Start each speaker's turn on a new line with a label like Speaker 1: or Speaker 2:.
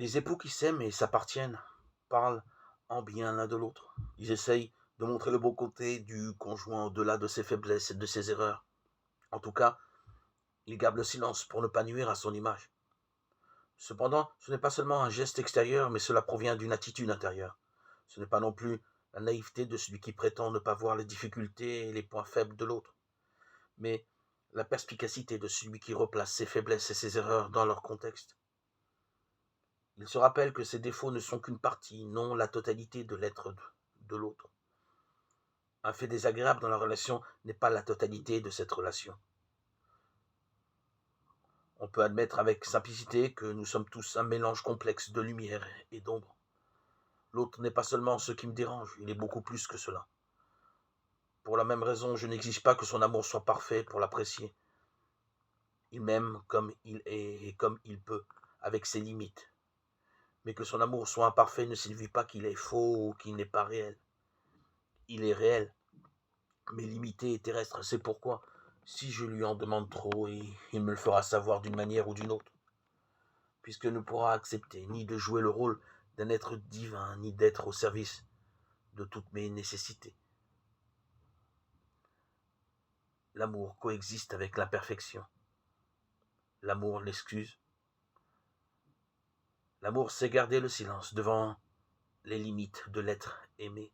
Speaker 1: Les époux qui s'aiment et s'appartiennent parlent en bien l'un de l'autre. Ils essayent de montrer le beau côté du conjoint au-delà de ses faiblesses et de ses erreurs. En tout cas, ils gardent le silence pour ne pas nuire à son image. Cependant, ce n'est pas seulement un geste extérieur, mais cela provient d'une attitude intérieure. Ce n'est pas non plus la naïveté de celui qui prétend ne pas voir les difficultés et les points faibles de l'autre, mais la perspicacité de celui qui replace ses faiblesses et ses erreurs dans leur contexte. Il se rappelle que ses défauts ne sont qu'une partie, non la totalité de l'être de l'autre. Un fait désagréable dans la relation n'est pas la totalité de cette relation. On peut admettre avec simplicité que nous sommes tous un mélange complexe de lumière et d'ombre. L'autre n'est pas seulement ce qui me dérange, il est beaucoup plus que cela. Pour la même raison, je n'exige pas que son amour soit parfait pour l'apprécier. Il m'aime comme il est et comme il peut, avec ses limites. Mais que son amour soit imparfait ne signifie pas qu'il est faux ou qu'il n'est pas réel. Il est réel, mais limité et terrestre. C'est pourquoi, si je lui en demande trop, il me le fera savoir d'une manière ou d'une autre, puisque ne pourra accepter ni de jouer le rôle d'un être divin, ni d'être au service de toutes mes nécessités. L'amour coexiste avec l'imperfection. L'amour l'excuse. L'amour sait garder le silence devant les limites de l'être aimé.